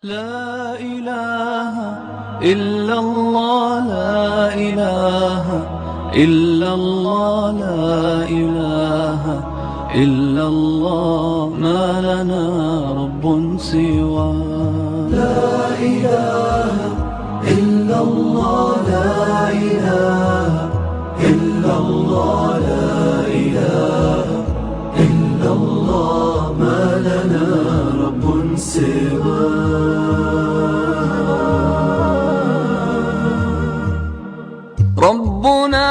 لا إله إلا الله، لا إله إلا الله، لا إله إلا الله، ما لنا رب سوى. لا إله إلا الله، لا إله إلا الله، لا إله إلا الله، ما لنا رب سوى. ربنا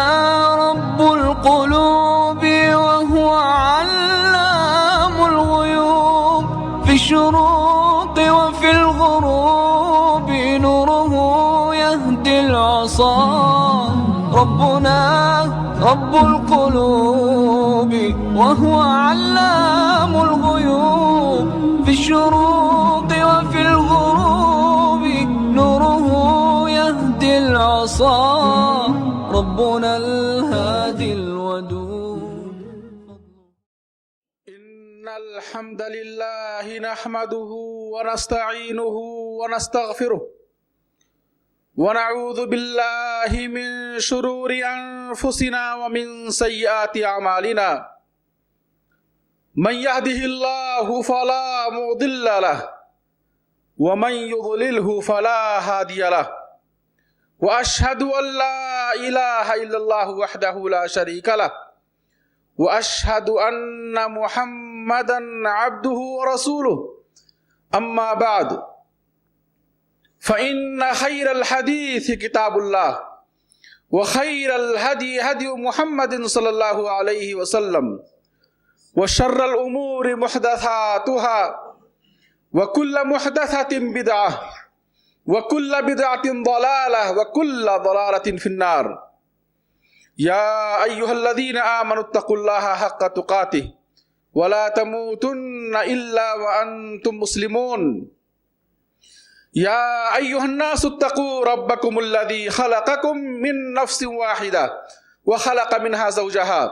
رب القلوب وهو علام الغيوب، في الشروق وفي الغروب نوره يهدي العصا. ربنا رب القلوب وهو علام الغيوب، في الشروق وفي الغروب نوره يهدي العصا. ربنا الهادي الودود. إن الحمد لله نحمده ونستعينه ونستغفره ونعوذ بالله من شرور أنفسنا ومن سيئات أعمالنا. من يهده الله فلا مضل له ومن يضلله فلا هادي له، وأشهد أن لا إله إلا الله وحده لا شريك له، وأشهد أن محمدا عبده ورسوله. أما بعد، فإن خير الحديث كتاب الله، وخير الهدي هدي محمد صلى الله عليه وسلم، وشر الأمور محدثاتها، وكل محدثة بدعة، وكل بدعة ضلالة، وكل ضلالة في النار. يا أيها الذين آمنوا اتقوا الله حق تقاته ولا تموتن إلا وأنتم مسلمون. يا أيها الناس اتقوا ربكم الذي خلقكم من نفس واحدة وخلق منها زوجها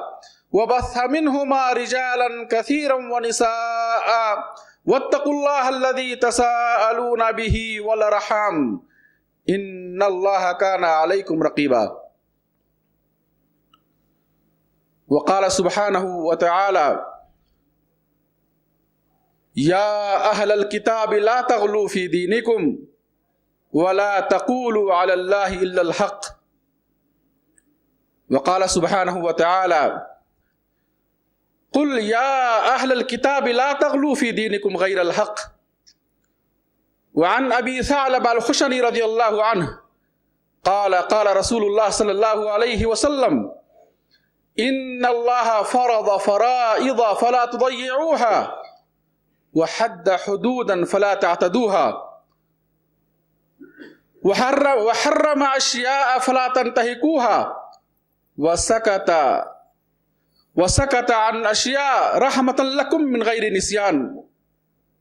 وبث منهما رجالا كثيرا ونساء، واتقوا الله الذي تساءلون به والأرحام، إن الله كان عليكم رقيبا. وقال سبحانه وتعالى: يا أهل الكتاب لا تغلوا في دينكم ولا تقولوا على الله إلا الحق. وقال سبحانه وتعالى: قل يا أهل الكتاب لا تغلوا في دينكم غير الحق. وعن أبي ثعلب الخشني رضي الله عنه قال: قال رسول الله صلى الله عليه وسلم: إن الله فرض فرائض فلا تضيعوها، وحد حدودا فلا تعتدوها، وحرم أشياء فلا تنتهكوها، وسكت عن أشياء رحمة لكم من غير نسيان.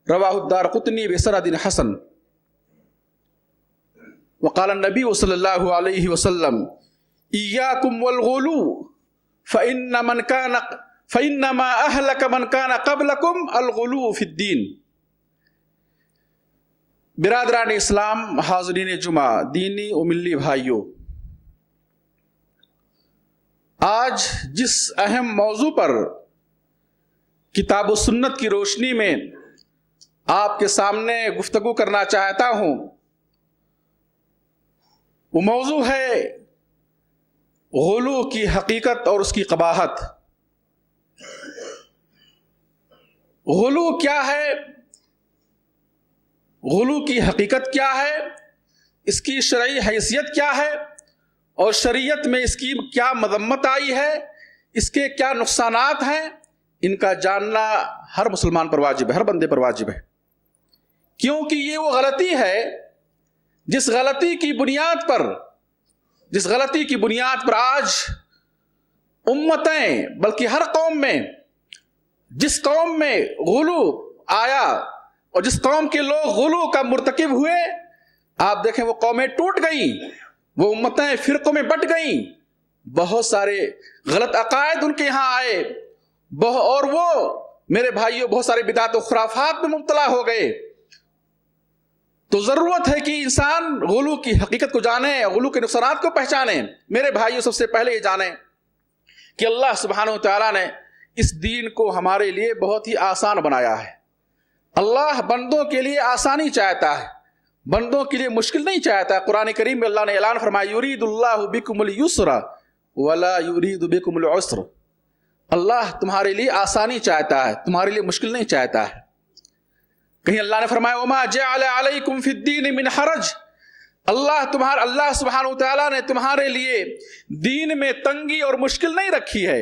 رواه الدارقطني بسند حسن. وقال النبي صلى الله عليه وسلم: إياكم والغلو فإنما أهلك من كان قبلكم الغلو في الدين. برادران اسلام، حاضرین جمعہ، دینی و ملی بھائیوں، آج جس اہم موضوع پر کتاب و سنت کی روشنی میں آپ کے سامنے گفتگو کرنا چاہتا ہوں، وہ موضوع ہے غلو کی حقیقت اور اس کی قباحت۔ غلو کیا ہے؟ غلو کی حقیقت کیا ہے؟ اس کی شرعی حیثیت کیا ہے؟ اور شریعت میں اس کی کیا مذمت آئی ہے؟ اس کے کیا نقصانات ہیں؟ ان کا جاننا ہر مسلمان پر واجب ہے، ہر بندے پر واجب ہے، کیونکہ یہ وہ غلطی ہے جس غلطی کی بنیاد پر آج امتیں، بلکہ ہر قوم میں، جس قوم میں غلو آیا اور جس قوم کے لوگ غلو کا مرتکب ہوئے، آپ دیکھیں وہ قومیں ٹوٹ گئیں، وہ امتیں فرقوں میں بٹ گئیں، بہت سارے غلط عقائد ان کے یہاں آئے، اور وہ میرے بھائیوں بہت سارے بدعت و خرافات میں مبتلا ہو گئے۔ تو ضرورت ہے کہ انسان غلو کی حقیقت کو جانے، غلو کے نقصانات کو پہچانے۔ میرے بھائیو، سب سے پہلے یہ جانیں کہ اللہ سبحانہ و تعالیٰ نے اس دین کو ہمارے لیے بہت ہی آسان بنایا ہے۔ اللہ بندوں کے لیے آسانی چاہتا ہے، بندوں کے لیے مشکل نہیں چاہتا۔ قرآن کریم میں اللہ نے اعلان فرمایا یرید اللہ بکم الیسر ولا یرید بکم العسر۔ اللہ تمہارے لیے آسانی چاہتا ہے، تمہارے لیے مشکل نہیں چاہتا ہے۔ کہیں اللہ نے فرمایا وما جعل علیکم فی الدین من حرج، اللہ سبحانہ و تعالیٰ نے تمہارے لیے دین میں تنگی اور مشکل نہیں رکھی ہے۔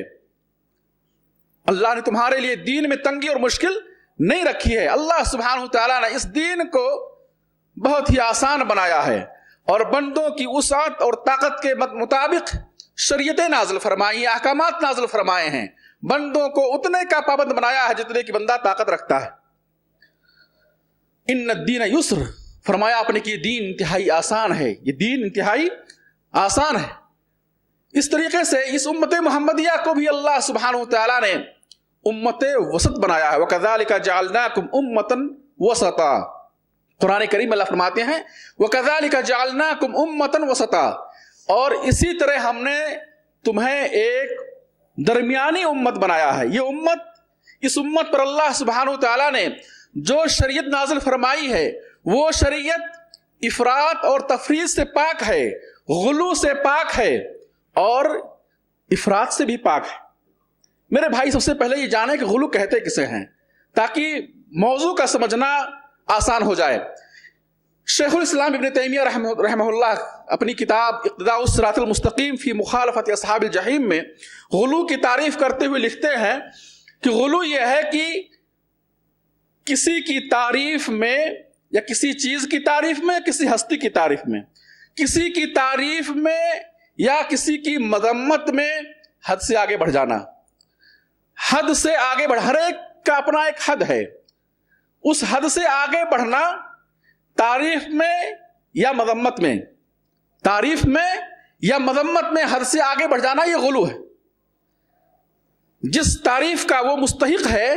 اللہ نے تمہارے لیے دین میں تنگی اور مشکل نہیں رکھی ہے۔ اللہ سبحانہ و تعالیٰ نے اس دین کو بہت ہی آسان بنایا ہے، اور بندوں کی وسعت اور طاقت کے مطابق شریعتیں نازل فرمائی ہیں، احکامات نازل فرمائے ہیں۔ بندوں کو اتنے کا پابند بنایا ہے جتنے کی بندہ طاقت رکھتا ہے۔ ان الدین یسر، فرمایا آپ نے کہ یہ دین انتہائی آسان ہے، یہ دین انتہائی آسان ہے۔ اس طریقے سے اس امت محمدیہ کو بھی اللہ سبحانہ و تعالیٰ نے امت وسط بنایا ہے۔ وَكَذَلِكَ جَعَلْنَاكُمْ أُمَّةً وَسَطًا، قرآن کریم میں اللہ فرماتے ہیں وَكَذَلِكَ جَعَلْنَاكُمْ أُمَّةً وَسَطًا، اور اسی طرح ہم نے تمہیں ایک درمیانی امت بنایا ہے۔ یہ امت، اس امت پر اللہ سبحانہ و تعالیٰ نے جو شریعت نازل فرمائی ہے وہ شریعت افراط اور تفریط سے پاک ہے، غلو سے پاک ہے، اور افراط سے بھی پاک ہے۔ میرے بھائی، سب سے پہلے یہ جانیں کہ غلو کہتے کسے ہیں، تاکہ موضوع کا سمجھنا آسان ہو جائے۔ شیخ الاسلام ابن تیمیہ رحمہ اللہ اپنی کتاب اقتداء الصراط المستقیم فی مخالفت اصحاب الجحیم میں غلو کی تعریف کرتے ہوئے لکھتے ہیں کہ غلو یہ ہے کہ کسی کی تعریف میں، یا کسی چیز کی تعریف میں، کسی ہستی کی تعریف میں، کسی کی تعریف میں یا کسی کی مذمت میں حد سے آگے بڑھ جانا۔ حد سے آگے بڑھ، ہر ایک کا اپنا ایک حد ہے، اس حد سے آگے بڑھنا تعریف میں یا مذمت میں، تعریف میں یا مذمت میں حد سے آگے بڑھ جانا، یہ غلو ہے۔ جس تعریف کا وہ مستحق ہے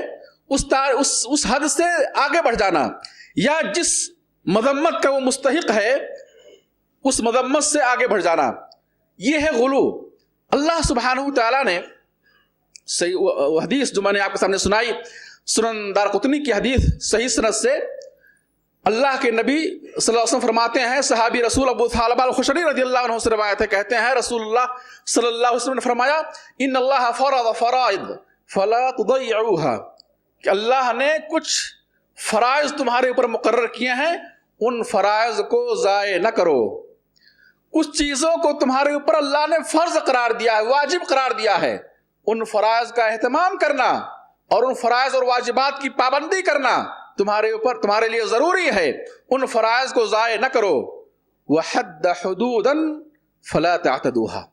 اس حد سے آگے بڑھ جانا، یا جس مذمت کا وہ مستحق ہے اس مذمت سے آگے بڑھ جانا، یہ ہے غلو۔ اللہ سبحانہ وتعالیٰ نے حدیث جو میں نے آپ کے سامنے سنائی، سنن دارقطنی کی حدیث صحیح سند سے، اللہ کے نبی صلی اللہ علیہ وسلم فرماتے ہیں، صحابی رسول ابو ثعلبہ الخشنی رضی اللہ عنہ سے روایت ہے، کہتے ہیں رسول اللہ صلی اللہ علیہ وسلم نے فرمایا ان اللہ فرض فرائض فلا تضيعوها، کہ اللہ نے کچھ فرائض تمہارے اوپر مقرر کیے ہیں، ان فرائض کو ضائع نہ کرو۔ کچھ چیزوں کو تمہارے اوپر اللہ نے فرض قرار دیا ہے، واجب قرار دیا ہے، ان فرائض کا اہتمام کرنا اور ان فرائض اور واجبات کی پابندی کرنا تمہارے اوپر، تمہارے لیے ضروری ہے۔ ان فرائض کو ضائع نہ کرو۔ وحد حدودا فلا تعتدوها،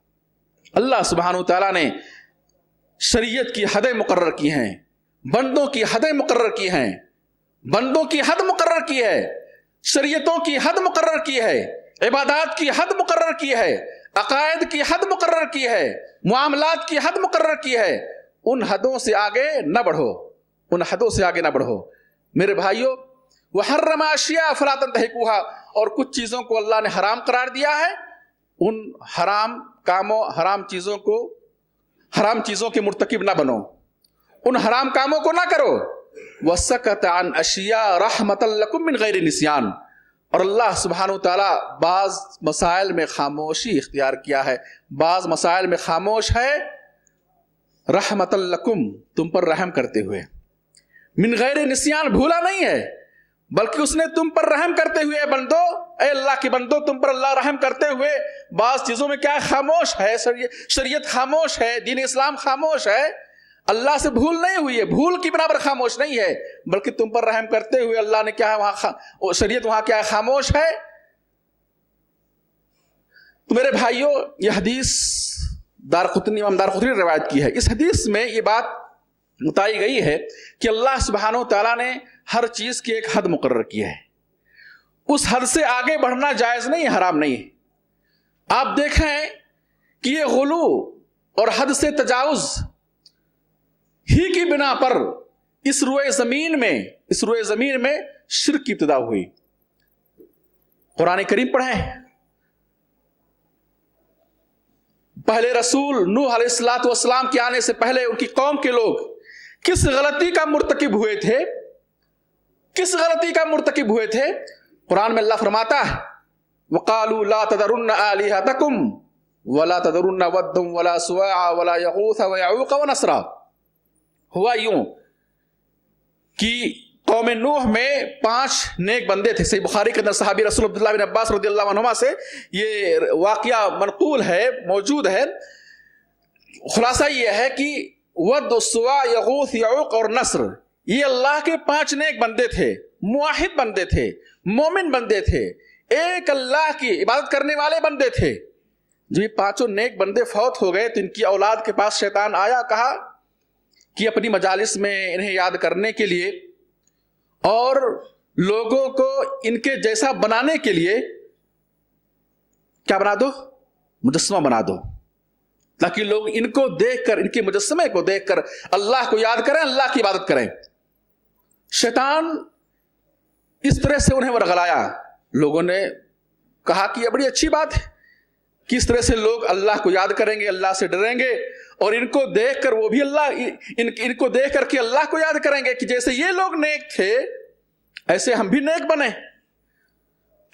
اللہ سبحانہ وتعالیٰ نے شریعت کی حدیں مقرر کی ہیں، بندوں کی حدیں مقرر کی ہیں، بندوں کی حد مقرر کی ہے، شریعتوں کی حد مقرر کی ہے، عبادات کی حد مقرر کی ہے، عقائد کی حد مقرر کی ہے، معاملات کی حد مقرر کی ہے۔ ان حدوں سے آگے نہ بڑھو، ان حدوں سے آگے نہ بڑھو۔ میرے بھائیو، وحرم اشیاء فلا تنتهكوها، اور کچھ چیزوں کو اللہ نے حرام قرار دیا ہے، ان حرام کاموں، حرام چیزوں کے مرتکب نہ بنو، ان حرام کاموں کو نہ کرو۔ وسکت عن اشیاء رحمۃ لکم من غیر نسیان، اور اللہ سبحانہ وتعالیٰ بعض مسائل میں خاموشی اختیار کیا ہے، بعض مسائل میں خاموش ہے، رحمۃ لکم، تم پر رحم کرتے ہوئے، من غیر نسیان، بھولا نہیں ہے، بلکہ اس نے تم پر رحم کرتے ہوئے، بندو، اے اللہ کے بندو، تم پر اللہ رحم کرتے ہوئے بعض چیزوں میں کیا خاموش ہے، شریعت خاموش ہے، دین اسلام خاموش ہے، اللہ سے بھول نہیں ہوئی ہے، بھول کی بنا پر خاموش نہیں ہے، بلکہ تم پر رحم کرتے ہوئے اللہ نے کیا ہے وہاں شریعت وہاں کیا ہے، خاموش ہے۔ تو میرے بھائیوں، یہ حدیث امام دارقطنی نے روایت کی ہے۔ اس حدیث میں یہ بات بتائی گئی ہے کہ اللہ سبحانہ و تعالیٰ نے ہر چیز کی ایک حد مقرر کی ہے، اس حد سے آگے بڑھنا جائز نہیں ہے، حرام نہیں ہے۔ آپ دیکھیں کہ یہ غلو اور حد سے تجاوز ہی کی بنا پر اس روئے زمین میں شرک کی ابتدا ہوئی۔ قرآن کریم پڑھیں. پہلے رسول نوح علیہ الصلوۃ والسلام کے آنے سے پہلے ان کی قوم کے لوگ کس غلطی کا مرتکب ہوئے تھے, کس غلطی کا مرتکب ہوئے تھے. قرآن میں اللہ فرماتا ہے وَقَالُوا لَا تَذَرُنَّ آلِهَتَكُمْ وَلَا تَذَرُنَّ وَدًّا وَلَا سُوَاعًا وَلَا يَغُوثَ وَيَعُوقَ وَنَسْرًا. ہوا یوں کہ قوم نوح میں 5 نیک بندے تھے. صحیح بخاری کے اندر صحابی رسول عبداللہ بن عباس رضی اللہ عنہما سے یہ واقعہ منقول ہے, موجود ہے. خلاصہ یہ ہے کہ ود, سوا, یغوث, یعوق اور نصر, یہ اللہ کے 5 نیک بندے تھے, موحد بندے تھے, مومن بندے تھے, ایک اللہ کی عبادت کرنے والے بندے تھے. جب یہ 5 نیک بندے فوت ہو گئے تو ان کی اولاد کے پاس شیطان آیا, کہا کہ اپنی مجالس میں انہیں یاد کرنے کے لیے اور لوگوں کو ان کے جیسا بنانے کے لیے کیا بنا دو, مجسمہ بنا دو, تاکہ لوگ ان کو دیکھ کر, ان کے مجسمے کو دیکھ کر اللہ کو یاد کریں, اللہ کی عبادت کریں. شیطان اس طرح سے انہیں ورغلایا. لوگوں نے کہا کہ یہ بڑی اچھی بات ہے, کس طرح سے لوگ اللہ کو یاد کریں گے, اللہ سے ڈریں گے, اور ان کو دیکھ کر وہ بھی ان کو دیکھ کر کے اللہ کو یاد کریں گے کہ جیسے یہ لوگ نیک تھے ایسے ہم بھی نیک بنے.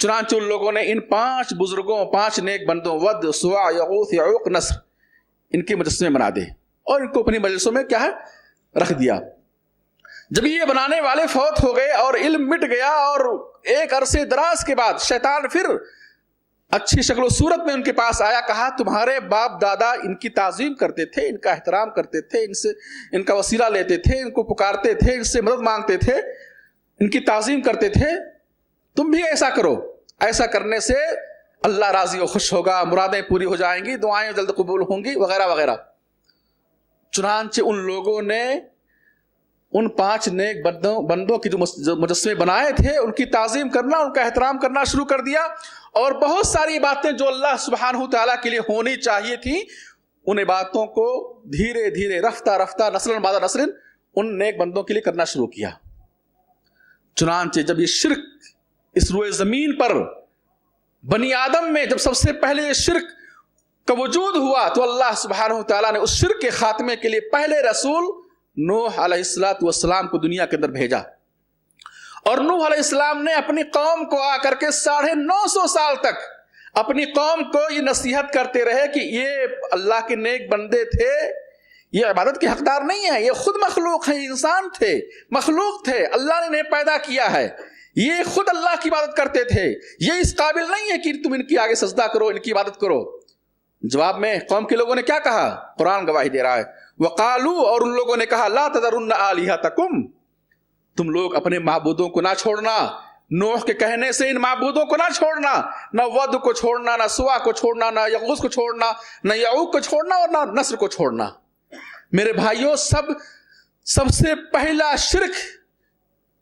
چنانچہ ان لوگوں نے ان 5 بزرگوں, 5 نیک بندوں ود, سوا, یغوث, یعوق, نصر, ان کے مجسمے بنا دے اور ان کو اپنی مجلسوں میں کیا ہے رکھ دیا. جب یہ بنانے والے فوت ہو گئے اور علم مٹ گیا اور ایک عرصے دراز کے بعد شیطان پھر اچھی شکل و صورت میں ان کے پاس آیا, کہا تمہارے باپ دادا ان کی تعظیم کرتے تھے, ان کا احترام کرتے تھے, ان کا وسیلہ لیتے تھے, ان کو پکارتے تھے, ان سے مدد مانگتے تھے, ان کی تعظیم کرتے تھے, تم بھی ایسا کرو. ایسا کرنے سے اللہ راضی و خوش ہوگا, مرادیں پوری ہو جائیں گی, دعائیں جلد قبول ہوں گی, وغیرہ وغیرہ. چنانچہ ان لوگوں نے ان 5 نیک بندوں کی جو مجسمے بنائے تھے ان کی تعظیم کرنا, ان کا احترام کرنا شروع کر دیا, اور بہت ساری باتیں جو اللہ سبحانہ تعالیٰ کے لیے ہونی چاہیے تھی ان باتوں کو دھیرے دھیرے رفتہ رفتہ نسل بعد نسل ان نیک بندوں کے لیے کرنا شروع کیا. چنانچہ جب یہ شرک اس روئے زمین پر بنی آدم میں جب سب سے پہلے یہ شرک کا وجود ہوا تو اللہ سبحانہ تعالیٰ نے اس شرک کے خاتمے کے لیے پہلے رسول نوح علیہ الصلوۃ والسلام کو دنیا کے اندر بھیجا. اور نوح علیہ السلام نے اپنی قوم کو آ کر کے 950 سال تک اپنی قوم کو یہ نصیحت کرتے رہے کہ یہ اللہ کے نیک بندے تھے, یہ عبادت کے حقدار نہیں ہے, یہ خود مخلوق ہیں, انسان تھے, مخلوق تھے, اللہ نے انہیں پیدا کیا ہے, یہ خود اللہ کی عبادت کرتے تھے, یہ اس قابل نہیں ہے کہ تم ان کی آگے سجدہ کرو, ان کی عبادت کرو. جواب میں قوم کے لوگوں نے کیا کہا, قرآن گواہی دے رہا ہے, وقالو, اور ان لوگوں نے کہا لا تذرن آلہتکم, تم لوگ اپنے معبودوں کو نہ چھوڑنا. نوح کے کہنے سے ان معبودوں کو نہ چھوڑنا, نہ ود کو چھوڑنا, نہ سوا کو چھوڑنا, نہ یغوث کو چھوڑنا, نہ یعوق کو چھوڑنا, اور نہ نصر کو چھوڑنا. میرے بھائیوں, سب سے پہلا شرک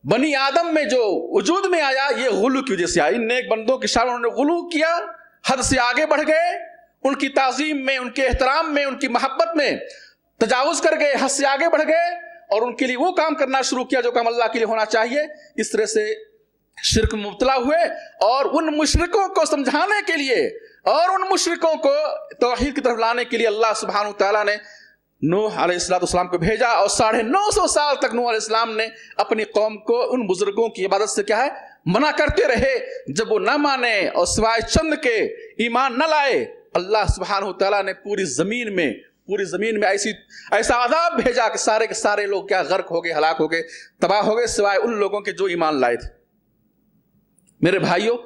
بنی آدم میں جو وجود میں آیا یہ غلو کی وجہ سے آیا. ان نیک بندوں کی شان انہوں نے غلو کیا, حد سے آگے بڑھ گئے, ان کی تعظیم میں, ان کے احترام میں, ان کی محبت میں تجاوز کر گئے, حد سے آگے بڑھ گئے, اور ان کے لیے وہ کام کرنا شروع کیا جو کام اللہ کے لیے ہونا چاہیے. اس طرح سے شرک میں مبتلا ہوئے, اور ان مشرکوں کو سمجھانے کے لیے اور ان مشرکوں کو توحید کی طرف لانے کے لیے اللہ سبحانہ تعالیٰ نے نوح علیہ السلام کو بھیجا. اور 950 سال تک نوح علیہ السلام نے اپنی قوم کو ان بزرگوں کی عبادت سے کیا ہے منع کرتے رہے. جب وہ نہ مانے اور سوائے چند کے ایمان نہ لائے, اللہ سبحانہ تعالیٰ نے پوری زمین میں ایسا عذاب بھیجا کہ سارے کے سارے لوگ کیا غرق ہو گئے, ہلاک ہو گئے, تباہ ہو گئے, سوائے ان لوگوں کے جو ایمان لائے تھے. میرے بھائیوں,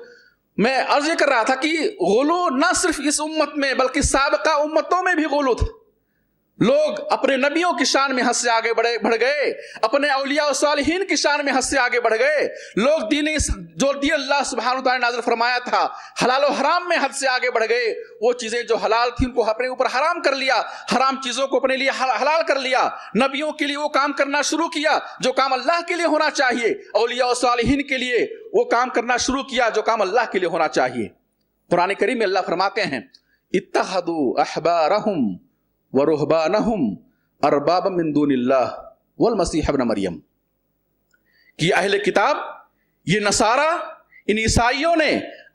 میں عرض یہ کر رہا تھا کہ غلو نہ صرف اس امت میں بلکہ سابقہ امتوں میں بھی غلو تھا. لوگ اپنے نبیوں کی شان میں حد سے آگے بڑھ گئے, اپنے اولیاء و صالحین کی شان میں حد سے آگے بڑھ گئے. لوگ جو دین اللہ سبحانہ تعالیٰ نے نازل فرمایا تھا حلال و حرام میں حد سے آگے بڑھ گئے. وہ چیزیں جو حلال تھیں ان کو اپنے اوپر حرام کر لیا, حرام چیزوں کو اپنے لیے حلال کر لیا. نبیوں کے لیے وہ کام کرنا شروع کیا جو کام اللہ کے لیے ہونا چاہیے, اولیاء و صالحین کے لیے وہ کام کرنا شروع کیا جو کام اللہ کے لیے ہونا چاہیے. قرآن کریم میں اللہ فرماتے ہیں اتخذوا احبارهم ورهبانهم اربابا من دون اللہ والمسیح ابن مریم, کہ اہل کتاب یہ نصارہ, ان عیسائیوں نے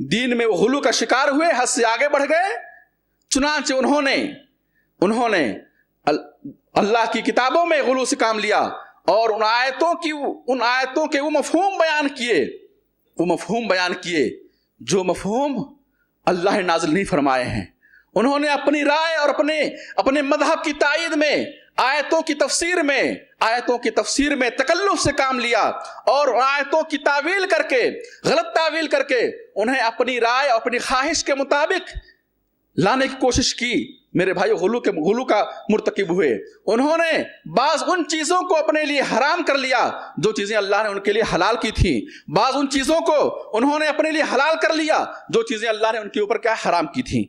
دین میں وہ غلو کا شکار ہوئے, حد سے آگے بڑھ گئے. چنانچہ انہوں نے اللہ کی کتابوں میں غلو سے کام لیا اور ان آیتوں کے وہ مفہوم بیان کیے جو مفہوم اللہ نے نازل نہیں فرمائے ہیں. انہوں نے اپنی رائے اور اپنے مذہب کی تائید میں آیتوں کی تفسیر میں تکلف سے کام لیا اور آیتوں کی غلط تعویل کر کے انہیں اپنی رائے اور اپنی خواہش کے مطابق لانے کی کوشش کی. میرے بھائی غلو کا مرتکب ہوئے. انہوں نے بعض ان چیزوں کو اپنے لیے حرام کر لیا جو چیزیں اللہ نے ان کے لیے حلال کی تھیں. بعض ان چیزوں کو انہوں نے اپنے لیے حلال کر لیا جو چیزیں اللہ نے ان کے اوپر کیا حرام کی تھیں.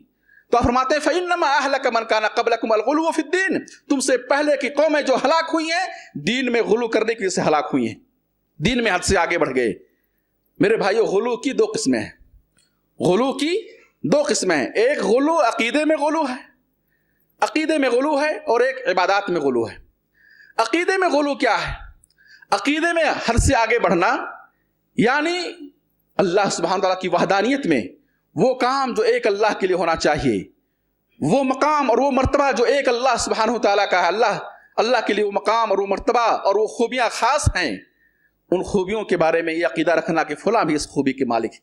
تو فرماتے ہیں فَإِنَّمَا أَهْلَكَ مَنْ كَانَ قَبْلَكُمُ الْغُلُوُّ فِي الدِّينِ, تم سے پہلے کی قومیں جو ہلاک ہوئی ہیں دین میں غلو کرنے کی وجہ سے ہلاک ہوئی ہیں, دین میں حد سے آگے بڑھ گئے. میرے بھائیو غلو کی دو قسمیں ہیں. ایک غلو عقیدے میں غلو ہے اور ایک عبادات میں غلو ہے. عقیدے میں غلو کیا ہے؟ عقیدے میں حد سے آگے بڑھنا یعنی اللہ سبحانہ وتعالیٰ کی وحدانیت میں وہ کام جو ایک اللہ کے لیے ہونا چاہیے, وہ مقام اور وہ مرتبہ جو ایک اللہ سبحانہ وتعالیٰ کا ہے, اللہ کے لیے وہ مقام اور وہ مرتبہ اور وہ خوبیاں خاص ہیں, ان خوبیوں کے بارے میں یہ عقیدہ رکھنا کہ فلاں بھی اس خوبی کے مالک ہے,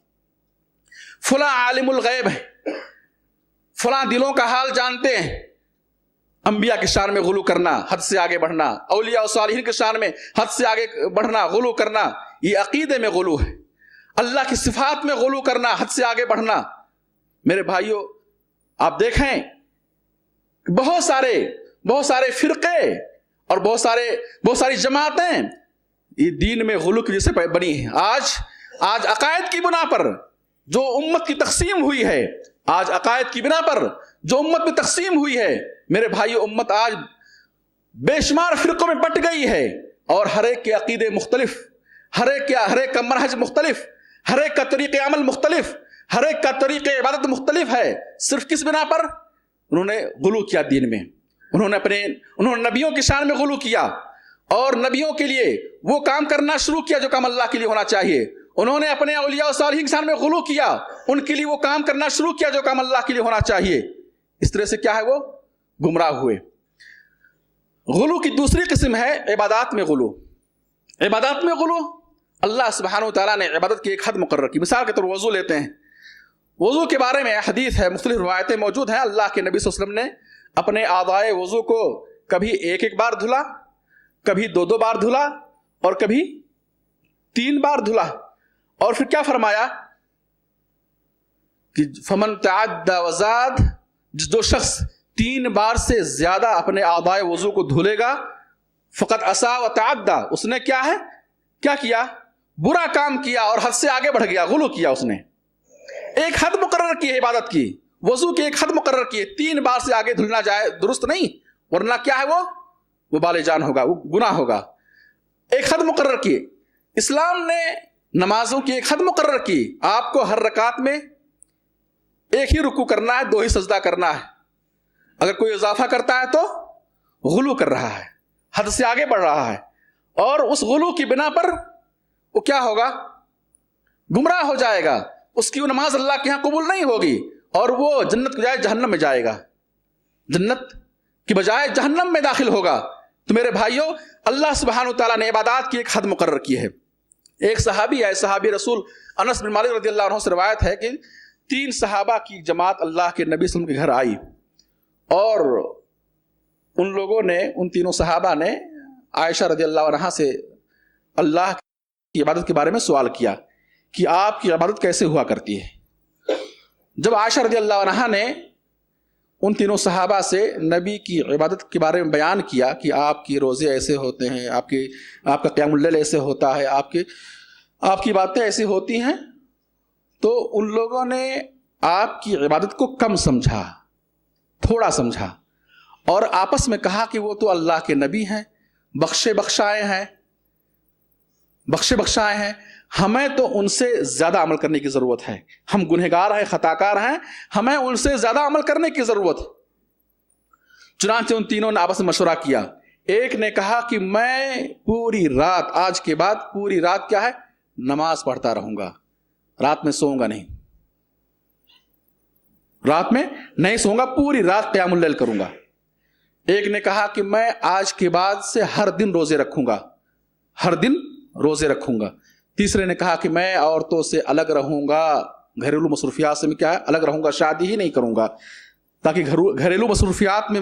فلاں عالم الغیب ہے, فلاں دلوں کا حال جانتے ہیں. انبیاء کی شان میں غلو کرنا, حد سے آگے بڑھنا, اولیاء و صالحین کی شان میں حد سے آگے بڑھنا, غلو کرنا, یہ عقیدے میں غلو ہے. اللہ کی صفات میں غلو کرنا, حد سے آگے بڑھنا. میرے بھائیوں آپ دیکھیں بہت سارے فرقے اور بہت ساری جماعتیں یہ دین میں غلو کی وجہ سے بنی ہیں. آج عقائد کی بنا پر جو امت کی تقسیم ہوئی ہے, میرے بھائیو امت آج بے شمار فرقوں میں بٹ گئی ہے اور ہر ایک کے عقیدے مختلف, ہر ایک کا منہج مختلف, ہر ایک کا طریق عمل مختلف, ہر ایک کا طریق عبادت مختلف ہے. صرف کس بنا پر؟ انہوں نے غلو کیا دین میں. انہوں نے نبیوں کی شان میں غلو کیا اور نبیوں کے لیے وہ کام کرنا شروع کیا جو کام اللہ کے لیے ہونا چاہیے. انہوں نے اپنے اولیاء و صالحین کی شان میں غلو کیا, ان کے لیے وہ کام کرنا شروع کیا جو کام اللہ کے لیے ہونا چاہیے. اس طرح سے کیا ہے, وہ گمراہ ہوئے. غلو کی دوسری قسم ہے عبادات میں غلو. عبادات میں غلو, اللہ سبحانہ وتعالیٰ نے عبادت کی ایک حد مقرر کی. مثال کے طور وضو لیتے ہیں. وضو کے بارے میں حدیث ہے, مختلف روایتیں موجود ہیں. اللہ کے نبی صلی اللہ علیہ وسلم نے اپنے اعضائے وضو کو کبھی ایک بار دھلا, کبھی دو بار دھلا اور کبھی 3 بار دھلا. اور پھر کیا فرمایا کہ فمن تعدى وزاد, جو شخص 3 بار سے زیادہ اپنے اعضائے وضو کو دھلے گا فقط عصا و تعدى, اس نے کیا کیا برا کام کیا اور حد سے آگے بڑھ گیا, غلو کیا. اس نے ایک حد مقرر کی عبادت کی, وضو کی ایک حد مقرر کی. 3 بار سے آگے دھلنا جائے درست نہیں, ورنہ کیا ہے وہ بال جان ہوگا, وہ گناہ ہوگا. ایک حد مقرر کی. اسلام نے نمازوں کی ایک حد مقرر کی. آپ کو ہر رکعت میں ایک ہی رکوع کرنا ہے, 2 ہی سجدہ کرنا ہے. اگر کوئی اضافہ کرتا ہے تو غلو کر رہا ہے, حد سے آگے بڑھ رہا ہے, اور اس غلو کی بنا پر وہ کیا ہوگا, گمراہ ہو جائے گا. اس کی وہ نماز اللہ کے ہاں قبول نہیں ہوگی اور وہ جنت کی بجائے جہنم میں جائے گا, جنت کی بجائے جہنم میں داخل ہوگا. تو میرے بھائیوں اللہ سبحانہ وتعالیٰ نے عبادات کی ایک حد مقرر کی ہے. ایک صحابی ہے, صحابی رسول انس بن مالک رضی اللہ عنہ سے روایت ہے کہ 3 صحابہ کی جماعت اللہ کے نبی صلی اللہ علیہ وسلم کے گھر آئی اور ان لوگوں نے, ان تینوں صحابہ نے عائشہ رضی اللہ عنہا سے اللہ کی عبادت کے بارے میں سوال کیا کہ آپ کی عبادت کیسے ہوا کرتی ہے. جب عائشہ رضی اللہ عنہا نے ان تینوں صحابہ سے نبی کی عبادت کے بارے میں بیان کیا کہ آپ کی روزے ایسے ہوتے ہیں, آپ کا قیام اللیل ایسے ہوتا ہے, آپ کی باتیں ایسی ہوتی ہیں, تو ان لوگوں نے آپ کی عبادت کو کم سمجھا, تھوڑا سمجھا, اور آپس میں کہا کہ وہ تو اللہ کے نبی ہیں, بخشے بخشائے ہیں, ہمیں تو ان سے زیادہ عمل کرنے کی ضرورت ہے. ہم گنہگار ہیں, خطاکار ہیں, ہمیں ان سے زیادہ عمل کرنے کی ضرورت. چنانچہ ان تینوں نے آپس میں مشورہ کیا. ایک نے کہا کہ میں پوری رات, آج کے بعد پوری رات کیا ہے, نماز پڑھتا رہوں گا, رات میں سوؤں گا نہیں. رات میں نہیں سوؤں گا، پوری رات قیام اللیل کروں گا۔ ایک نے کہا کہ میں آج کے بعد سے ہر دن روزے رکھوں گا، ہر دن روزے رکھوں گا۔ تیسرے نے کہا کہ میں عورتوں سے الگ رہوں گا، گھریلو مصروفیات سے میں کیا ہے الگ رہوں گا، شادی ہی نہیں کروں گا تاکہ گھریلو مصروفیات میں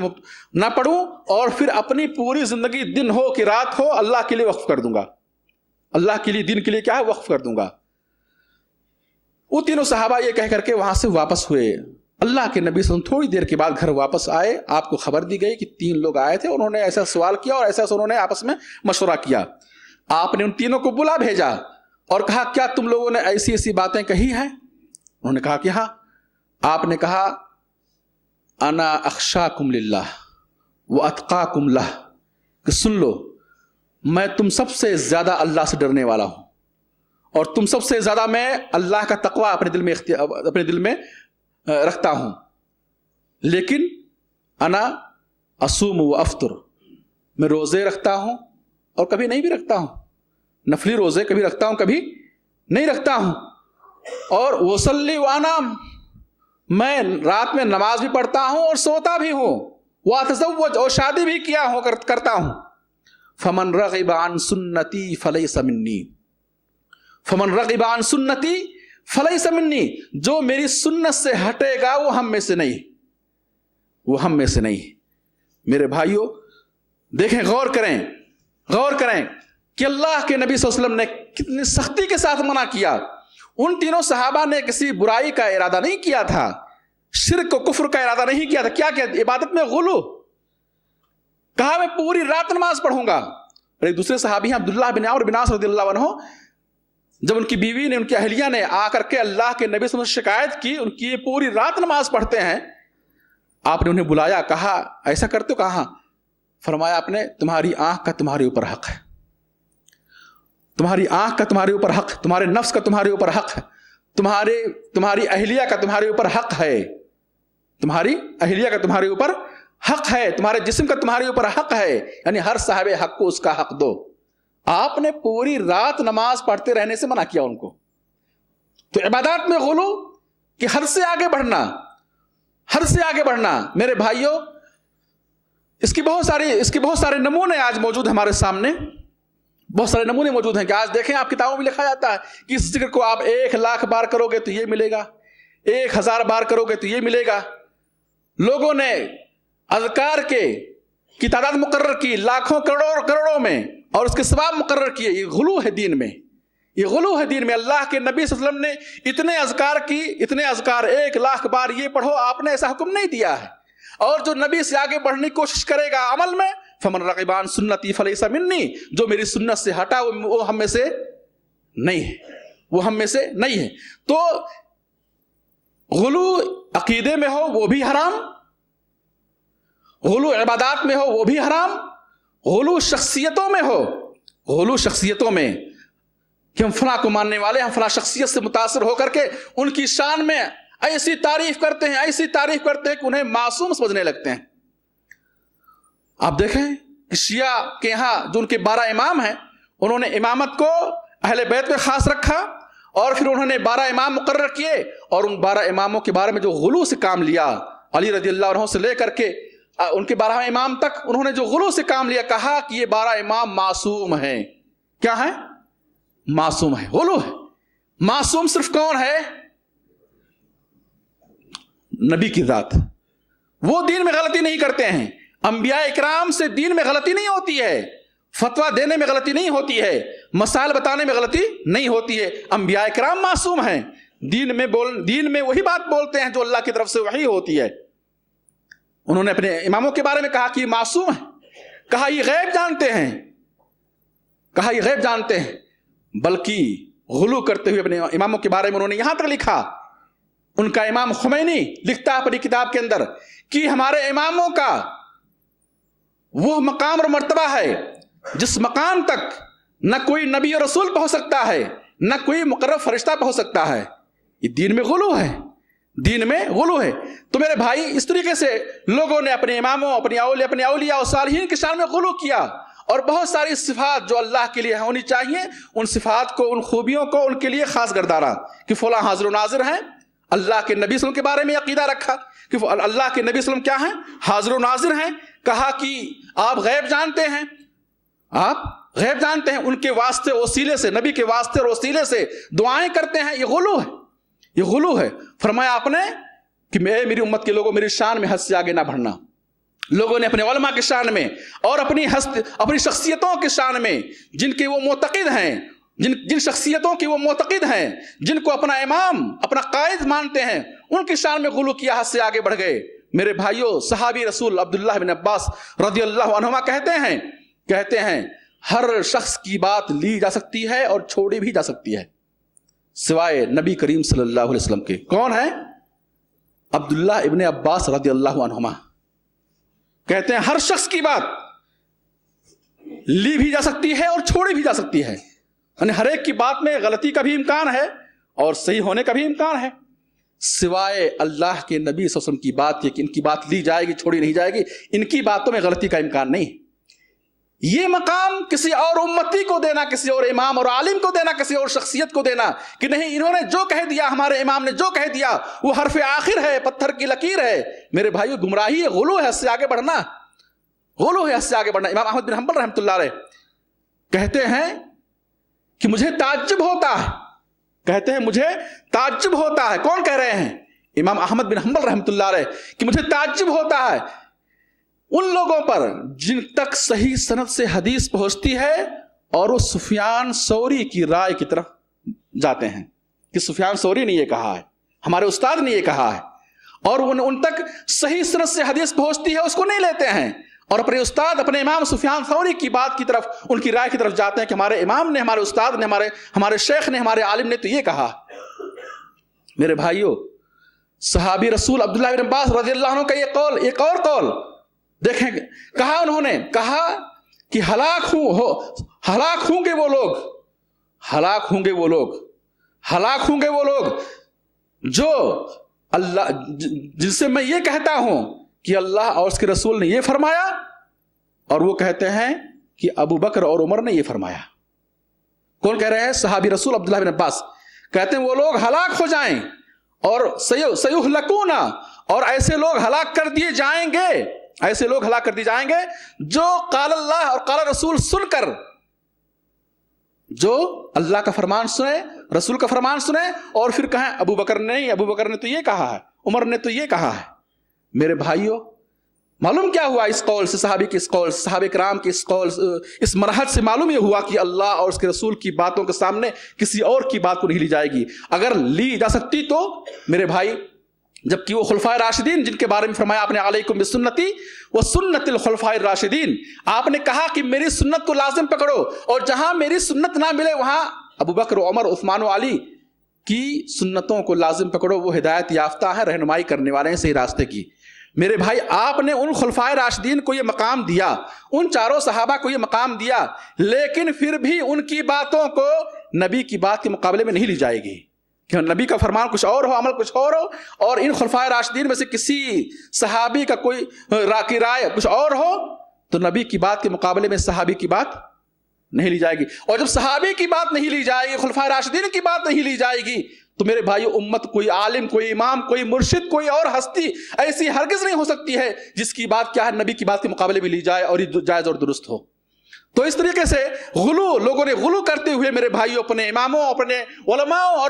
نہ پڑوں، اور پھر اپنی پوری زندگی دن ہو کہ رات ہو اللہ کے لیے وقف کر دوں گا، اللہ کے لیے دین کے لیے کیا ہے وقف کر دوں گا۔ وہ تینوں صحابہ یہ کہہ کر کے وہاں سے واپس ہوئے۔ اللہ کے نبی صلی اللہ علیہ وسلم تھوڑی دیر کے بعد گھر واپس آئے، آپ کو خبر دی گئی کہ 3 لوگ آئے تھے، انہوں نے ایسا سوال کیا اور ایسا انہوں نے آپس میں مشورہ کیا۔ آپ نے ان تینوں کو بلا بھیجا اور کہا کیا تم لوگوں نے ایسی ایسی باتیں کہی ہیں؟ انہوں نے کہا کہ ہاں۔ آپ نے کہا انا اخشاکم للہ واتقاکم لہ، کہ سن لو میں تم سب سے زیادہ اللہ سے ڈرنے والا ہوں، اور تم سب سے زیادہ میں اللہ کا تقوی اپنے دل میں رکھتا ہوں، لیکن انا اصوم و افطر، میں روزے رکھتا ہوں اور کبھی نہیں بھی رکھتا ہوں، نفلی روزے کبھی رکھتا ہوں کبھی نہیں رکھتا ہوں، اور وصلی وانام، میں رات میں نماز بھی پڑھتا ہوں اور سوتا بھی ہوں، واتزوج، اور شادی بھی کرتا ہوں۔ فمن رغب عن سنتی فلیس منی، فمن رغب عن سنتی فلیس منی، جو میری سنت سے ہٹے گا وہ ہم میں سے نہیں، وہ ہم میں سے نہیں۔ میرے بھائیوں دیکھیں، غور کریں کہ اللہ کے نبی صلی اللہ علیہ وسلم نے کتنی سختی کے ساتھ منع کیا۔ ان تینوں صحابہ نے کسی برائی کا ارادہ نہیں کیا تھا، شرک و کفر کا ارادہ نہیں کیا تھا، کیا عبادت میں غلو، کہا میں پوری رات نماز پڑھوں گا۔ اور ایک دوسرے صحابی ہیں عبداللہ بن عمرو بن عاص رضی اللہ عنہ، جب ان کی بیوی نے، ان کی اہلیہ نے آ کر کے اللہ کے نبی صلی اللہ علیہ وسلم سے شکایت کی ان کی پوری رات نماز پڑھتے ہیں، آپ نے انہیں بلایا، کہا ایسا کرتے ہو؟ کہا۔ فرمایا آپ نے تمہاری آنکھ کا تمہارے اوپر حق ہے، تمہاری آنکھ کا تمہارے اوپر حق، تمہارے نفس کا تمہارے اوپر حق ہے، تمہاری اہلیہ کا تمہارے اوپر حق ہے، تمہاری اہلیہ کا تمہارے اوپر حق ہے، تمہارے جسم کا تمہارے اوپر حق ہے، یعنی ہر صاحب حق کو اس کا حق دو۔ آپ نے پوری رات نماز پڑھتے رہنے سے منع کیا ان کو۔ تو عبادات میں غلو کہ حد سے آگے بڑھنا، حد سے آگے بڑھنا۔ میرے بھائیوں اس کے بہت سارے نمونے آج موجود ہیں ہمارے سامنے، بہت سارے نمونے موجود ہیں کہ آج دیکھیں آپ کتابوں میں لکھا جاتا ہے کہ اس ذکر کو آپ 1,00,000 بار کرو گے تو یہ ملے گا، 1,000 بار کرو گے تو یہ ملے گا۔ لوگوں نے اذکار کی تعداد مقرر کی لاکھوں کروڑوں میں، اور اس کے ثواب مقرر کیے۔ یہ غلو ہے دین میں، یہ غلو ہے دین میں۔ اللہ کے نبی صلی اللہ علیہ وسلم نے اتنے اذکار 1,00,000 بار یہ پڑھو، آپ نے ایسا حکم نہیں دیا ہے۔ اور جو نبی سے آگے بڑھنے کی کوشش کرے گا عمل میں، فمن رغب عن سنتی فلیس منی، جو میری سنت سے ہٹا وہ ہم میں سے نہیں ہے، وہ ہم میں سے نہیں ہے۔ تو غلو عقیدے میں ہو وہ بھی حرام، غلو عبادات میں ہو وہ بھی حرام، غلو شخصیتوں میں ہو، غلو شخصیتوں میں کہ ہم فلاں کو ماننے والے، ہم فلاں شخصیت سے متاثر ہو کر کے ان کی شان میں ایسی تعریف کرتے ہیں کہ انہیں معصوم سمجھنے لگتے ہیں۔ آپ دیکھیں کہ شیعہ کے ہاں جو ان کے 12 امام ہیں، انہوں نے امامت کو اہل بیت میں خاص رکھا، اور پھر انہوں نے 12 امام مقرر کیے، اور ان 12 اماموں کے بارے میں جو غلو سے کام لیا، علی رضی اللہ عنہ سے لے کر کے ان کے 12 امام تک انہوں نے جو غلو سے کام لیا، کہا کہ یہ 12 امام معصوم ہیں۔ کیا ہیں؟ معصوم ہیں، غلو ہے۔ معصوم صرف کون ہے؟ نبی کی ذات۔ وہ دین میں غلطی نہیں کرتے ہیں، انبیاء اکرام سے دین میں غلطی نہیں ہوتی ہے، فتویٰ دینے میں غلطی نہیں ہوتی ہے، مسائل بتانے میں غلطی نہیں ہوتی ہے۔ انبیاء اکرام معصوم ہیں، دین میں وہی بات بولتے ہیں جو اللہ کی طرف سے وحی ہوتی ہے۔ انہوں نے اپنے اماموں کے بارے میں کہا کہ یہ معصوم ہے، کہا یہ غیب جانتے ہیں، بلکہ غلو کرتے ہوئے اپنے اماموں کے بارے میں انہوں نے یہاں تک لکھا، ان کا امام خمینی لکھتا ہے اپنی کتاب کے اندر کہ ہمارے اماموں کا وہ مقام اور مرتبہ ہے جس مقام تک نہ کوئی نبی اور رسول پہنچ سکتا ہے، نہ کوئی مقرب فرشتہ پہنچ سکتا ہے۔ یہ دین میں غلو ہے، دین میں غلو ہے۔ تو میرے بھائی اس طریقے سے لوگوں نے اپنے اماموں، اپنے اولیاء اور صالحین کی شان میں غلو کیا، اور بہت ساری صفات جو اللہ کے لیے ہونی چاہیے ان صفات کو، ان خوبیوں کو ان کے لیے خاص گردانا کہ فلاں حاضر و ناظر ہیں، اللہ کے نبی صلی اللہ علیہ وسلم کے بارے میں عقیدہ رکھا کہ وہ اللہ کے نبی صلی اللہ علیہ وسلم کیا ہیں؟ حاضر و ناظر ہیں. کہا کہ آپ غیب جانتے ہیں، آپ غیب جانتے ہیں، ان کے واسطے وسیلے سے، نبی کے واسطے اور وسیلے سے دعائیں کرتے ہیں. یہ غلو ہے، یہ غلو ہے. فرمایا آپ نے کہ میری امت کے لوگوں میری شان میں حد سے آگے نہ بڑھنا. لوگوں نے اپنے علماء کے شان میں اور اپنی شخصیتوں کے شان میں جن کے وہ معتقد ہیں، جن شخصیتوں کی وہ معتقد ہیں، جن کو اپنا امام اپنا قائد مانتے ہیں، ان کی شان میں غلو کیا، حد سے آگے بڑھ گئے. میرے بھائیوں، صحابی رسول عبداللہ بن عباس رضی اللہ عنہما کہتے ہیں ہر شخص کی بات لی جا سکتی ہے اور چھوڑی بھی جا سکتی ہے سوائے نبی کریم صلی اللہ علیہ وسلم کے. کون ہے؟ عبداللہ ابن عباس رضی اللہ عنہما کہتے ہیں ہر شخص کی بات لی بھی جا سکتی ہے اور چھوڑی بھی جا سکتی ہے. یعنی ہر ایک کی بات میں غلطی کا بھی امکان ہے اور صحیح ہونے کا بھی امکان ہے، سوائے اللہ کے نبی صلی اللہ علیہ وسلم کی بات یہ کہ ان کی بات لی جائے گی، چھوڑی نہیں جائے گی. ان کی باتوں میں غلطی کا امکان نہیں. یہ مقام کسی اور امتی کو دینا، کسی اور امام اور عالم کو دینا، کسی اور شخصیت کو دینا کہ نہیں انہوں نے جو کہہ دیا، ہمارے امام نے جو کہہ دیا وہ حرف آخر ہے، پتھر کی لکیر ہے. میرے بھائیو، گمراہی ہے، غلو ہے، اس سے آگے بڑھنا، غلو ہے، اس سے آگے بڑھنا. امام احمد بن حنبل رحمۃ اللہ علیہ کہتے ہیں کہ مجھے تعجب ہوتا ہے، کہتے ہیں مجھے تعجب ہوتا ہے. کون کہہ رہے ہیں؟ امام احمد بن حنبل رحمۃ اللہ علیہ کہ مجھے تعجب ہوتا ہے ان لوگوں پر جن تک صحیح سند سے حدیث پہنچتی ہے اور وہ سفیان ثوری کی رائے کی طرف جاتے ہیں کہ سفیان ثوری نے یہ کہا ہے، ہمارے استاد نے یہ کہا ہے، اور ان تک صحیح سند سے حدیث پہنچتی ہے اس کو نہیں لیتے ہیں اور اپنے استاد اپنے امام سفیان ثوری کی بات کی طرف، ان کی رائے کی طرف جاتے ہیں کہ ہمارے امام نے، ہمارے استاد نے، ہمارے شیخ نے، ہمارے عالم نے تو یہ کہا. میرے بھائیوں، صحابی رسول عبداللہ بن عباس رضی اللہ عنہ کا یہ قول، ایک اور قول دیکھیں، کہا انہوں نے کہا کہ ہلاک ہوں گے وہ لوگ، ہلاک ہوں گے وہ لوگ، ہلاک ہوں گے وہ لوگ جو اللہ، جن سے میں یہ کہتا ہوں کہ اللہ اور اس کے رسول نے یہ فرمایا اور وہ کہتے ہیں کہ ابو بکر اور عمر نے یہ فرمایا. کون کہہ رہے ہیں؟ صحابی رسول عبداللہ بن عباس کہتے ہیں وہ لوگ ہلاک ہو جائیں اور سیہلکون، اور ایسے لوگ ہلاک کر دیے جائیں گے، ایسے لوگ ہلاک کر دیے جائیں گے جو قال اللہ اور قال رسول سن کر، جو اللہ کا فرمان سنے، رسول کا فرمان سنے اور پھر کہیں ابو بکر نے تو یہ کہا ہے، عمر نے تو یہ کہا ہے. میرے بھائیوں، معلوم کیا ہوا اس قول سے، صحابی کے اس قول، صحابہ کرام کے اس قول، اس منہج سے معلوم یہ ہوا کہ اللہ اور اس کے رسول کی باتوں کے سامنے کسی اور کی بات کو نہیں لی جائے گی. اگر لی جا سکتی تو میرے بھائی، جبکہ وہ خلفائے راشدین جن کے بارے میں فرمایا آپ نے علیکم بسنتی و سنت الخلفائے الراشدین، آپ نے کہا کہ میری سنت کو لازم پکڑو، اور جہاں میری سنت نہ ملے وہاں ابو بکر و عمر عثمان و علی کی سنتوں کو لازم پکڑو. وہ ہدایت یافتہ ہیں، رہنمائی کرنے والے ہیں صحیح راستے کی. میرے بھائی، آپ نے ان خلفائے راشدین کو یہ مقام دیا، ان چاروں صحابہ کو یہ مقام دیا، لیکن پھر بھی ان کی باتوں کو نبی کی بات کے مقابلے میں نہیں لی جائے گی کہ نبی کا فرمان کچھ اور ہو، عمل کچھ اور ہو، اور ان خلفائے راشدین میں سے کسی صحابی کا کوئی رائے کچھ اور ہو تو نبی کی بات کے مقابلے میں صحابی کی بات نہیں لی جائے گی. اور جب صحابی کی بات نہیں لی جائے گی، خلفائے راشدین کی بات نہیں لی جائے گی، تو میرے بھائیو، امت کوئی عالم، کوئی امام، کوئی مرشد، کوئی اور ہستی ایسی ہرگز نہیں ہو سکتی ہے جس کی بات کیا ہے نبی کی بات کے مقابلے میں لی جائے اور یہ جائز اور درست ہو. تو اس طریقے سے لوگوں نے غلو کرتے ہوئے میرے بھائیوں اپنے اماموں، اپنے علماء اور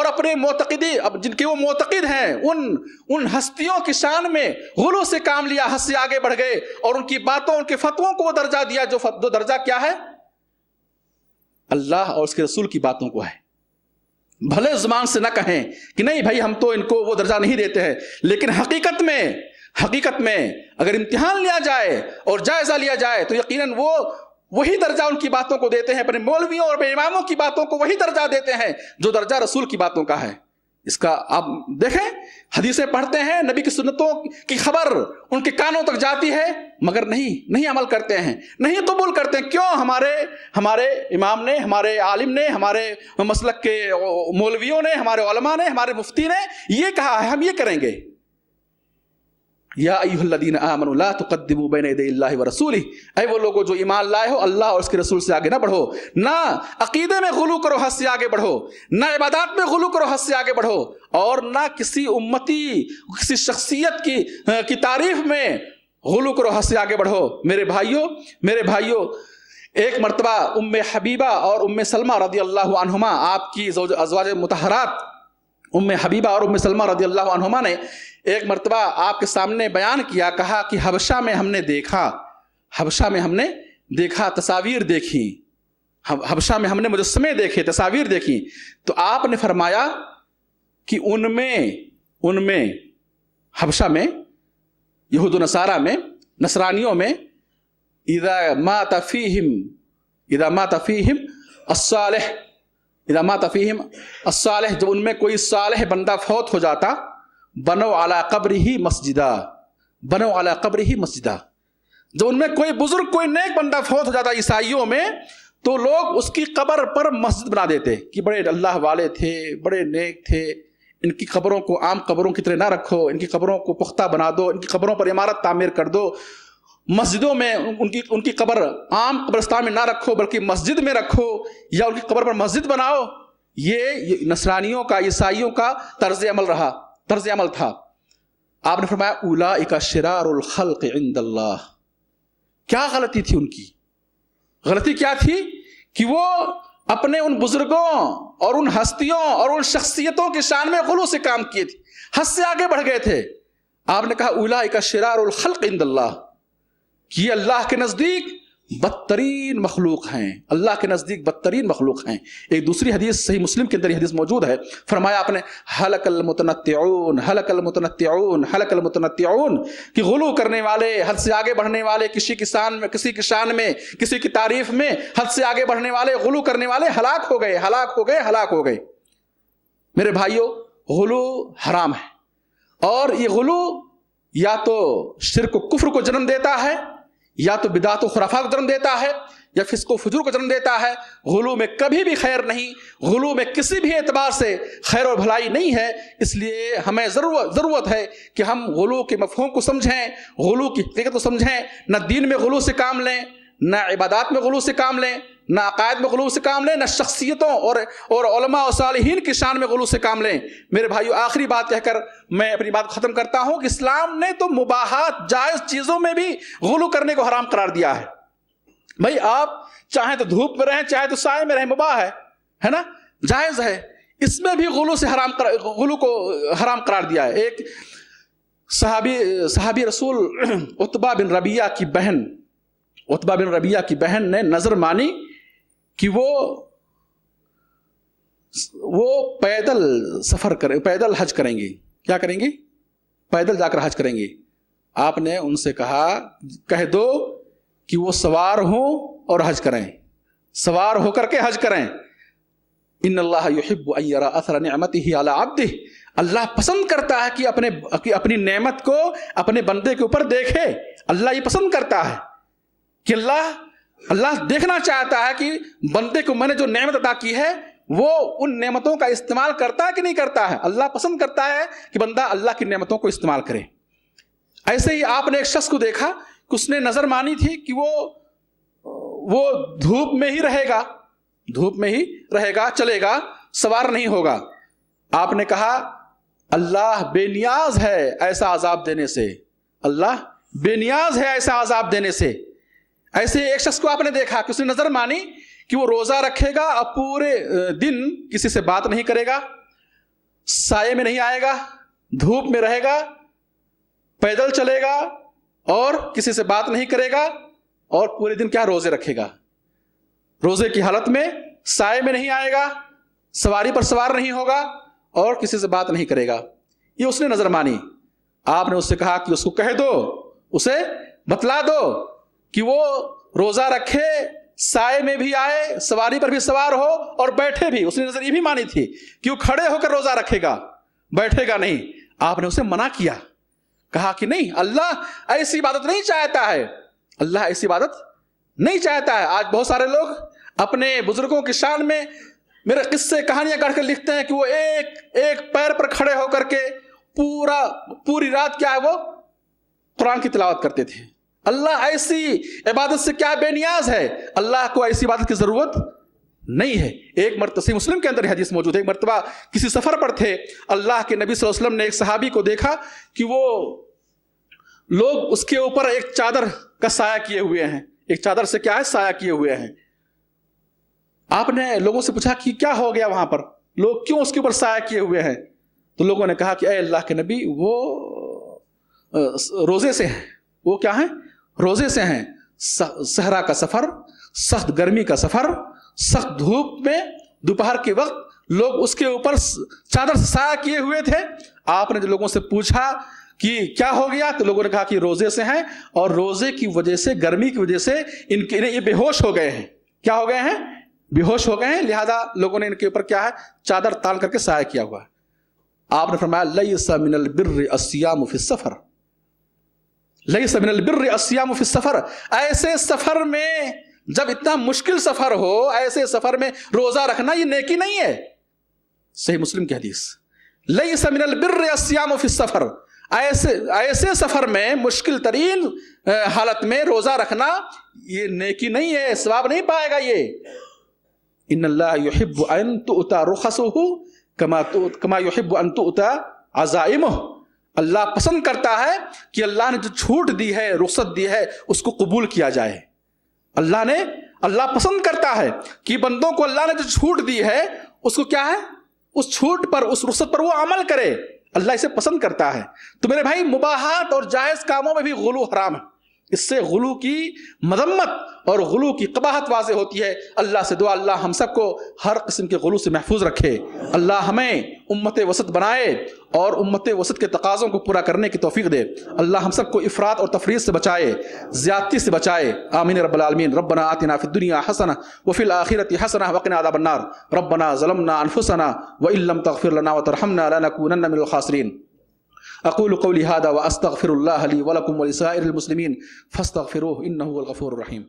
اپنے معتقدی، جن کے وہ معتقد ہیں، ان ہستیوں کی شان میں غلو سے کام لیا، حد سے آگے بڑھ گئے اور ان کی باتوں، ان کے فتووں کو وہ درجہ دیا جو درجہ کیا ہے؟ اللہ اور اس کے رسول کی باتوں کو ہے. بھلے زبان سے نہ کہیں کہ نہیں بھائی ہم تو ان کو وہ درجہ نہیں دیتے ہیں، لیکن حقیقت میں اگر امتحان لیا جائے اور جائزہ لیا جائے تو یقیناً وہی درجہ ان کی باتوں کو دیتے ہیں، اپنے مولویوں اور اپنے اماموں کی باتوں کو وہی درجہ دیتے ہیں جو درجہ رسول کی باتوں کا ہے. اس کا آپ دیکھیں، حدیثیں پڑھتے ہیں، نبی کی سنتوں کی خبر ان کے کانوں تک جاتی ہے، مگر نہیں عمل کرتے ہیں، نہیں قبول کرتے ہیں. کیوں؟ ہمارے امام نے، ہمارے عالم نے، ہمارے مسلک کے مولویوں نے، ہمارے علماء نے، ہمارے مفتی نے یہ کہا ہے، ہم یہ کریں گے. یا ایھا الذین آمنوا لا تقدموا بین یدی اللہ ورسولہ، اے وہ لوگوں جو ایمان لائے ہو اللہ اور اس کے رسول سے آگے نہ بڑھو، نہ عقیدے میں غلو کرو حد سے آگے بڑھو، نہ عبادات میں غلو کرو حد سے آگے بڑھو، اور نہ کسی امتی کسی شخصیت کی تعریف میں غلو کرو حد سے آگے بڑھو۔ میرے بھائیوں، ایک مرتبہ ام حبیبہ اور ام سلمہ رضی اللہ عنہما، آپ کی ازواج مطہرات ام حبیبہ اور ام سلمہ رضی اللہ عنہما نے ایک مرتبہ آپ کے سامنے بیان کیا، کہا کہ حبشہ میں ہم نے دیکھا تصاویر دیکھی، حبشہ میں ہم نے مجسمے دیکھے، تصاویر دیکھی، تو آپ نے فرمایا کہ ان میں حبشہ میں، یہود و نصارہ میں، نصرانیوں میں، اذا مات فیہم الصالح، جب ان میں کوئی صالح بندہ فوت ہو جاتا، بنوا علی قبرہ مسجدا، جب ان میں کوئی بزرگ کوئی نیک بندہ فوت ہو جاتا عیسائیوں میں، تو لوگ اس کی قبر پر مسجد بنا دیتے کہ بڑے اللہ والے تھے، بڑے نیک تھے، ان کی قبروں کو عام قبروں کی طرح نہ رکھو، ان کی قبروں کو پختہ بنا دو، ان کی قبروں پر عمارت تعمیر کر دو، مسجدوں میں ان کی قبر عام قبرستان میں نہ رکھو بلکہ مسجد میں رکھو، یا ان کی قبر پر مسجد بناؤ۔ یہ نصرانیوں کا، عیسائیوں کا طرز عمل تھا۔ آپ نے فرمایا اولئک شرار الخلق عند اللہ۔ کیا غلطی تھی ان کی؟ غلطی کیا تھی کہ وہ اپنے ان بزرگوں اور ان ہستیوں اور ان شخصیتوں کی شان میں غلو سے کام کیے تھے، حد سے آگے بڑھ گئے تھے۔ آپ نے کہا اولئک شرار الخلق عند اللہ، کہ یہ اللہ کے نزدیک بدترین مخلوق ہیں، اللہ کے نزدیک بدترین مخلوق ہیں۔ ایک دوسری حدیث صحیح مسلم کے اندر یہ حدیث موجود ہے، فرمایا آپ نے ہلک المتنطعون، کہ غلو کرنے والے، حد سے آگے بڑھنے والے، کسی کی شان میں، کسی کی تعریف میں حد سے آگے بڑھنے والے، غلو کرنے والے ہلاک ہو گئے۔ میرے بھائیوں، غلو حرام ہے، اور یہ غلو یا تو شرک و کفر کو جنم دیتا ہے، یا تو بدعت و خرافات کو جنم دیتا ہے، یا فسق و فجور کو جنم دیتا ہے۔ غلو میں کبھی بھی خیر نہیں، غلو میں کسی بھی اعتبار سے خیر و بھلائی نہیں ہے۔ اس لیے ہمیں ضرورت ہے کہ ہم غلو کے مفہوم کو سمجھیں، غلو کی حقیقت کو سمجھیں، نہ دین میں غلو سے کام لیں، نہ عبادات میں غلو سے کام لیں، نہ عقائد میں غلو سے کام لیں، نہ شخصیتوں اور علماء و صالحین کی شان میں غلو سے کام لیں۔ میرے بھائیو، آخری بات کہہ کر میں اپنی بات ختم کرتا ہوں کہ اسلام نے تو مباحات، جائز چیزوں میں بھی غلو کرنے کو حرام قرار دیا ہے۔ بھائی آپ چاہیں تو دھوپ میں رہیں، چاہے تو سائے میں رہیں، مباح ہے نا، جائز ہے، اس میں بھی غلو کو حرام قرار دیا ہے۔ ایک صحابی رسول عتبہ بن ربیعہ کی بہن نے نظر مانی کہ وہ پیدل حج کریں گے۔ کیا کریں گے؟ پیدل جا کر حج کریں گے۔ آپ نے ان سے کہا، کہہ دو کہ وہ سوار ہوں اور حج کریں، سوار ہو کر کے حج کریں۔ ان اللہ یحب ان یری اثر نعمتہ علی عبدہ، اللہ پسند کرتا ہے کہ اپنی نعمت کو اپنے بندے کے اوپر دیکھے۔ اللہ یہ پسند کرتا ہے کہ اللہ دیکھنا چاہتا ہے کہ بندے کو میں نے جو نعمت عطا کی ہے وہ ان نعمتوں کا استعمال کرتا ہے کہ نہیں کرتا ہے۔ اللہ پسند کرتا ہے کہ بندہ اللہ کی نعمتوں کو استعمال کرے۔ ایسے ہی آپ نے ایک شخص کو دیکھا کہ اس نے نظر مانی تھی کہ وہ دھوپ میں ہی رہے گا، چلے گا، سوار نہیں ہوگا۔ آپ نے کہا اللہ بے نیاز ہے ایسا عذاب دینے سے، اللہ بے نیاز ہے ایسا عذاب دینے سے۔ ایسے ایک شخص کو آپ نے دیکھا کہ اس نے نظر مانی کہ وہ روزہ رکھے گا اور پورے دن کسی سے بات نہیں کرے گا، سائے میں نہیں آئے گا، دھوپ میں رہے گا، پیدل چلے گا اور کسی سے بات نہیں کرے گا، اور پورے دن کیا روزے رکھے گا، روزے کی حالت میں سائے میں نہیں آئے گا، سواری پر سوار نہیں ہوگا اور کسی سے بات نہیں کرے گا۔ یہ اس نے نظر مانی۔ آپ نے اس سے کہا کہ اس کو کہہ دو، اسے بتلا دو کہ وہ روزہ رکھے، سائے میں بھی آئے، سواری پر بھی سوار ہو اور بیٹھے بھی۔ اس نے نظر یہ بھی مانی تھی کہ وہ کھڑے ہو کر روزہ رکھے گا، بیٹھے گا نہیں۔ آپ نے اسے منع کیا، کہا کہ نہیں، اللہ ایسی عبادت نہیں چاہتا ہے، اللہ ایسی عبادت نہیں چاہتا ہے۔ آج بہت سارے لوگ اپنے بزرگوں کی شان میں میرے قصے کہانیاں گڑھ کر لکھتے ہیں کہ وہ ایک پیر پر کھڑے ہو کر کے پوری رات کیا ہے وہ قرآن کی تلاوت کرتے تھے. اللہ ایسی عبادت سے کیا بے نیاز ہے, اللہ کو ایسی عبادت کی ضرورت نہیں ہے. ایک مرتبہ صحیح مسلم کے اندر حدیث موجود ہے, ایک مرتبہ کسی سفر پر تھے, اللہ کے نبی صلی اللہ علیہ وسلم نے ایک صحابی کو دیکھا کہ وہ لوگ اس کے اوپر ایک چادر کا سایہ کیے ہوئے ہیں, ایک چادر سے کیا ہے, سایہ کیے ہوئے ہیں. آپ نے لوگوں سے پوچھا کہ کیا ہو گیا وہاں پر, لوگ کیوں اس کے اوپر سایہ کیے ہوئے ہیں؟ تو لوگوں نے کہا کہ اے اللہ کے نبی, وہ روزے سے ہیں. وہ کیا ہیں؟ روزے سے ہیں. صحرا کا سفر, سخت گرمی کا سفر, سخت دھوپ میں دوپہر کے وقت لوگ اس کے اوپر چادر سے سایہ کیے ہوئے تھے. آپ نے جو لوگوں سے پوچھا کہ کیا ہو گیا, تو لوگوں نے کہا کہ روزے سے ہیں, اور روزے کی وجہ سے, گرمی کی وجہ سے یہ بے ہوش ہو گئے ہیں. کیا ہو گئے ہیں؟ بے ہوش ہو گئے ہیں, لہذا لوگوں نے ان کے اوپر کیا ہے, چادر تان کر کے سایہ کیا ہوا ہے. آپ نے فرمایا لیس من البر الصیام فی السفر, لیس من البر الصیام فی السفر. ایسے سفر میں, جب اتنا مشکل سفر ہو, ایسے سفر میں روزہ رکھنا یہ نیکی نہیں ہے. صحیح مسلم کی حدیث, لیس من البر الصیام فی السفر. ایسے سفر میں, مشکل ترین حالت میں روزہ رکھنا یہ نیکی نہیں ہے, ثواب نہیں پائے گا یہ. ان اللہ یحب ان تؤتی رخصہ کما یحب ان تؤتی عزائمہ. اللہ پسند کرتا ہے کہ اللہ نے جو چھوٹ دی ہے, رخصت دی ہے, اس کو قبول کیا جائے. اللہ پسند کرتا ہے کہ بندوں کو اللہ نے جو چھوٹ دی ہے اس کو کیا ہے, اس چھوٹ پر, اس رخصت پر وہ عمل کرے. اللہ اسے پسند کرتا ہے. تو میرے بھائی, مباحات اور جائز کاموں میں بھی غلو حرام ہے. اس سے غلو کی مذمت اور غلو کی قباحت واضح ہوتی ہے. اللہ سے دعا, اللہ ہم سب کو ہر قسم کے غلو سے محفوظ رکھے. اللہ ہمیں امت وسط بنائے اور امت وسط کے تقاضوں کو پورا کرنے کی توفیق دے. اللہ ہم سب کو افراط اور تفریط سے بچائے, زیادتی سے بچائے. آمین رب العالمین. ربنا آتنا فی الدنیا حسنہ وفی الآخرۃ حسنہ وقنا عذاب النار. ربنا ظلمنا انفسنا وان لم تغفر لنا وترحمنا لنکونن من الخاسرین. اقول قولی هذا واستغفر الله لي ولكم ولسائر المسلمين فاستغفروه انه هو الغفور الرحيم.